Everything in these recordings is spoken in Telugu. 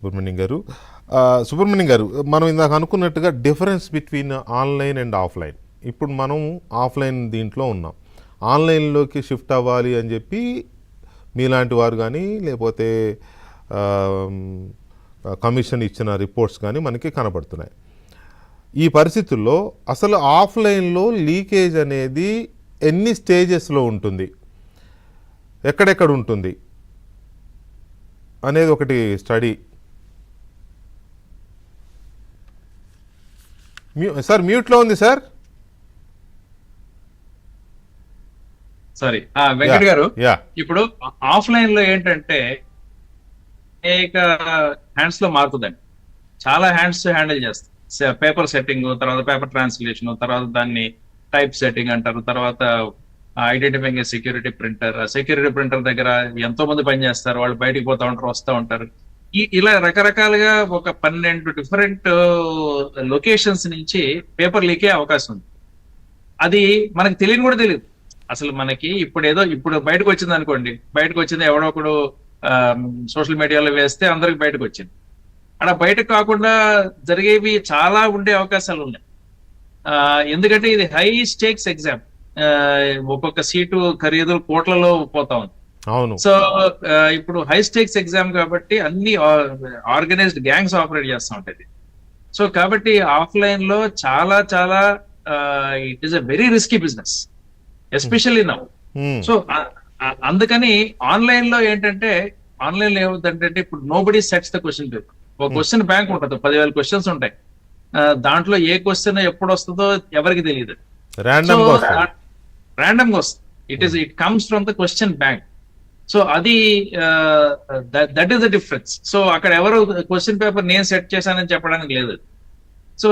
సుబ్రహ్మణ్యం గారు. సుబ్రహ్మణ్యం గారు, మనం ఇందాక అనుకున్నట్టుగా difference between online and offline. ఇప్పుడు మనం ఆఫ్లైన్ దీంట్లో ఉన్నాం. ఆన్లైన్లోకి షిఫ్ట్ అవ్వాలి అని చెప్పి మీలాంటి వారు కానీ లేకపోతే కమిషన్ ఇచ్చిన రిపోర్ట్స్ కానీ మనకి కనబడుతున్నాయి. ఈ పరిస్థితుల్లో అసలు ఆఫ్లైన్లో లీకేజ్ అనేది ఎన్ని స్టేజెస్లో ఉంటుంది, ఎక్కడెక్కడ ఉంటుంది అనేది ఒకటి స్టడీ. సార్ మ్యూట్లో ఉంది సార్. సారీ వెంకట్ గారు, ఇప్పుడు ఆఫ్లైన్ లో ఏంటంటే అనేక హ్యాండ్స్ లో మారుతుందండి. చాలా హ్యాండ్స్ హ్యాండిల్ చేస్తాం. పేపర్ సెట్టింగ్, తర్వాత పేపర్ ట్రాన్స్లేషన్, తర్వాత దాన్ని టైప్ సెట్టింగ్ అంటారు, తర్వాత identifying security printer. Security printer దగ్గర ఎంతో మంది పనిచేస్తారు, వాళ్ళు బయటికి పోతా ఉంటారు, వస్తూ ఉంటారు. ఇలా రకరకాలుగా ఒక 12 డిఫరెంట్ లొకేషన్స్ నుంచి పేపర్ లీకే అవకాశం ఉంది. అది మనకు తెలియని కూడా తెలియదు. అసలు మనకి ఇప్పుడు బయటకు వచ్చింది అనుకోండి, బయటకు వచ్చింది ఎవడో ఒకడు సోషల్ మీడియాలో వేస్తే అందరికి బయటకు వచ్చింది. అలా బయటకు కాకుండా జరిగేవి చాలా ఉండే అవకాశాలు ఉన్నాయి. ఎందుకంటే ఇది హై స్టేక్స్ ఎగ్జామ్. ఒక్కొక్క సీటు ఖరీదు కోట్లలో పోతా ఉంది. అవును. సో ఇప్పుడు హై స్టేక్స్ ఎగ్జామ్ కాబట్టి అన్ని ఆర్గనైజ్డ్ గ్యాంగ్స్ ఆపరేట్ చేస్తూ ఉంటాయి. సో కాబట్టి ఆఫ్లైన్ లో చాలా చాలా it is a very risky business, especially now. So అందుకని ఆన్లైన్ లో ఏంటంటే, ఆన్లైన్ లో ఏమవుతుందంటే ఇప్పుడు nobody sets the question paper. ఒక క్వశ్చన్ బ్యాంక్ ఉంటుంది, 10,000 క్వశ్చన్స్ ఉంటాయి. దాంట్లో ఏ క్వశ్చన్ ఎప్పుడు వస్తుందో ఎవరికి తెలియదు. ర్యాండమ్ గా వస్తుంది. It comes from the question bank. So అది that is the difference. So అక్కడ ఎవరు క్వశ్చన్ పేపర్ నేను సెట్ చేశానని చెప్పడానికి లేదు. సో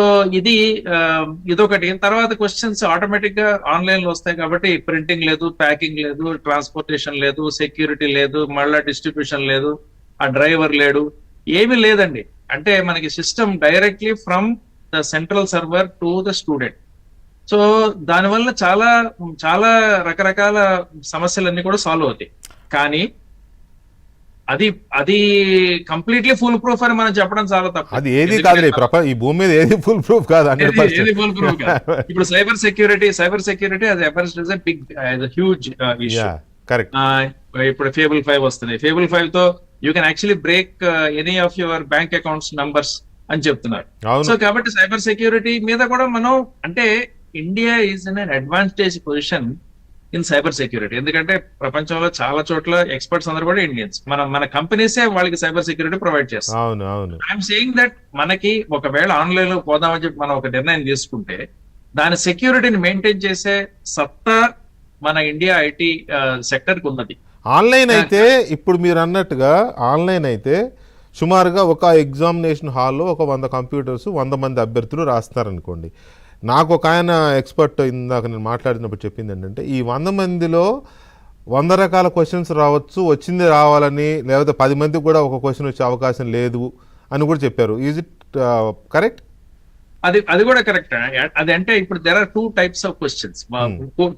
ఇదొకటి. తర్వాత క్వశ్చన్స్ ఆటోమేటిక్ గా ఆన్లైన్ లో వస్తాయి కాబట్టి ప్రింటింగ్ లేదు, ప్యాకింగ్ లేదు, ట్రాన్స్పోర్టేషన్ లేదు, సెక్యూరిటీ లేదు, మళ్ళా డిస్ట్రిబ్యూషన్ లేదు, ఆ డ్రైవర్ లేడు, ఏమీ లేదండి. అంటే మనకి system directly from the central server to the student. So దానివల్ల చాలా చాలా రకరకాల సమస్యలన్నీ కూడా సాల్వ్ అవుతాయి. కానీ అది కంప్లీట్లీ ఫుల్ ప్రూఫ్ అని మనం చెప్పడం చాలా తప్పు. అది ఏది కాదు, ఈ భూమి మీద ఏది ఫుల్ ప్రూఫ్ కాదు. ఇప్పుడు సైబర్ సెక్యూరిటీ అది ఎఫర్స్ is a big huge issue. Correct. ఇప్పుడు ఫేబుల్ 5 వస్తుంది. ఫేబుల్ 5 తో you can actually break any of your bank accounts numbers అని చెప్తున్నారు. సో కాబట్టి సైబర్ సెక్యూరిటీ మీద కూడా మనం, అంటే India is in an advantage position in cyber security. ఎందుకంటే ప్రపంచంలో చాలా చోట్ల ఎక్స్పర్ట్స్ అందరూ కూడా ఇండియన్స్. మన కంపెనీసే వాళ్ళకి సైబర్ సెక్యూరిటీ ప్రొవైడ్ చేస్తాం. ఐఎమ్ సేయింగ్ దట్ మనకి ఒకవేళ ఆన్లైన్ లో పోదామని చెప్పి మనం ఒక నిర్ణయం తీసుకుంటే దాని సెక్యూరిటీని మెయింటైన్ చేసే సత్తా మన ఇండియా ఐటీ సెక్టర్ కి ఉన్నది. ఆన్లైన్ అయితే ఇప్పుడు మీరు అన్నట్టుగా ఆన్లైన్ అయితే సుమారుగా ఒక ఎగ్జామినేషన్ హాల్లో ఒక 100 కంప్యూటర్స్ 100 మంది అభ్యర్థులు రాస్తారనుకోండి. నాకు ఒక ఆయన ఎక్స్పర్ట్ ఇందాక నేను మాట్లాడినప్పుడు చెప్పింది ఏంటంటే, ఈ 100 మందిలో 100 రకాల క్వశ్చన్స్ రావచ్చు, వచ్చింది రావాలని, లేకపోతే 10 మందికి కూడా ఒక క్వశ్చన్ వచ్చే అవకాశం లేదు అని కూడా చెప్పారు. Is it correct? అది కూడా కరెక్ట్. అది అంటే ఇప్పుడు there are 2 types of questions,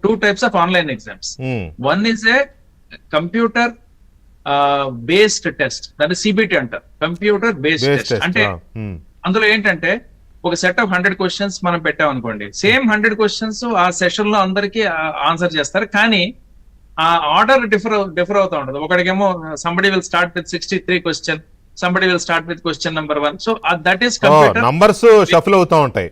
2 types of online exams. One is a computer based test, దాన్ని సిబిటి అంటారు, కంప్యూటర్ బేస్డ్ టెస్ట్. అంటే అందులో ఏంటంటే ఒక సెట్ ఆఫ్ 100 క్వశ్చన్స్ మనం పెట్టాం అనుకోండి, సేమ్ 100 క్వశ్చన్స్ ఆ సెషన్ లో అందరికి ఆన్సర్ చేస్తారు, కానీ ఆ ఆర్డర్ డిఫర్ అవుతా ఉంటుంది. ఒకటికేమో somebody will start with 63 question, somebody will start with question number 1. So that is computer numbers shuffle అవుతా ఉంటాయి.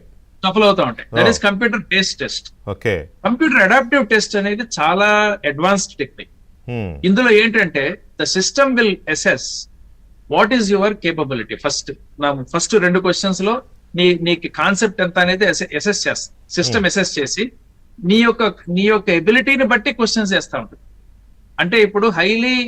That is computer based test. Okay. Computer adaptive test అనేది చాలా అడ్వాన్స్డ్ టెక్నిక్. ఇందులో ఏంటంటే the system will assess what is your capability. First 2 questions లో నీకు కాన్సెప్ట్ ఎంత అనేది అసెస్ చేస్తా, సిస్టమ్ అసెస్ చేసి నీ యొక్క ఎబిలిటీని బట్టి క్వశ్చన్స్ చేస్తా ఉంటుంది. అంటే ఇప్పుడు హైలీ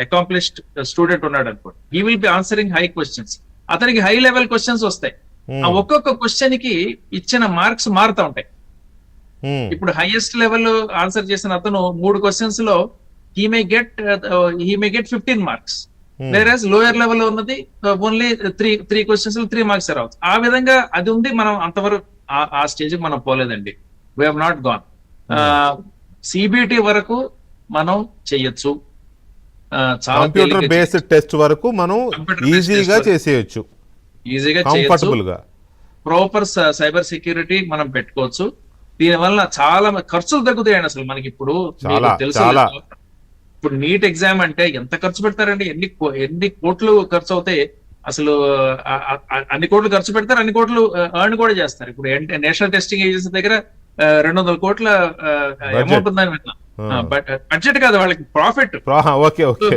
అకాంప్లిష్డ్ స్టూడెంట్ ఉన్నాడు అనుకోండి, he will be answering high questions. అతనికి హై లెవెల్ క్వశ్చన్స్ వస్తాయి. ఆ ఒక్కొక్క క్వశ్చన్ కి ఇచ్చిన మార్క్స్ మారుతా ఉంటాయి. ఇప్పుడు హైయెస్ట్ లెవెల్ ఆన్సర్ చేసిన అతను 3 క్వశ్చన్స్ లో he may get 15 marks. Whereas lower level లో ఉన్నది ఓన్లీ 3 క్వశ్చన్స్ 3 మార్క్స్ రావచ్చు. ఆ విధంగా అది ఉంది. మనం అంతవరకు ఆ స్టేజ్ మనం పోలేదండి. We have not gone. CBT వరకు మనం చెయ్యొచ్చు. చాలా కంప్యూటర్ బేస్డ్ టెస్ట్ వరకు మనం Computer based ఈజీగా test చేసేయచ్చు, ఈజీగా చేయొచ్చు. కంఫర్టబుల్ గా. ప్రాపర్ సైబర్ సెక్యూరిటీ మనం పెట్టుకోవచ్చు. దీని వల్ల చాలా ఖర్చులు తగ్గుతాయండి. అసలు మనకి ఇప్పుడు చాలా, మీకు తెలుసు, చాలా. ఇప్పుడు నీట్ ఎగ్జామ్ అంటే ఎంత ఖర్చు పెడతారండి, ఎన్ని కోట్లు ఖర్చు అవుతాయి అసలు. అన్ని కోట్లు ఖర్చు పెడతారు, అన్ని కోట్లు ఎర్న్ కూడా చేస్తారు. ఇప్పుడు నేషనల్ టెస్టింగ్ ఏజెన్సీ దగ్గర 200 కోట్ల అమౌంట్ ఉందని విన్నా. బడ్జెట్ కాదు, వాళ్ళకి ప్రాఫిట్ ఓకే, ఓకే.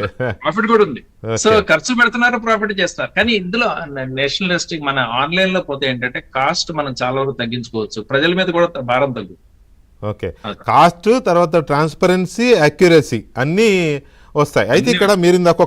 ప్రాఫిట్ కూడా ఉంది. సో ఖర్చు పెడుతున్నారు, ప్రాఫిట్ చేస్తారు. కానీ ఇందులో నేషనల్ టెస్టింగ్ మన ఆన్లైన్ లో పోతే ఏంటంటే కాస్ట్ మనం చాలా వరకు తగ్గించుకోవచ్చు, ప్రజల మీద కూడా భారం తగ్గుతుంది. ఓకే, కాస్ట్ తర్వాత ట్రాన్స్పరెన్సీ, అక్యురసీ అన్నీ వస్తాయి. అయితే ఇక్కడ మీరు ఇందాక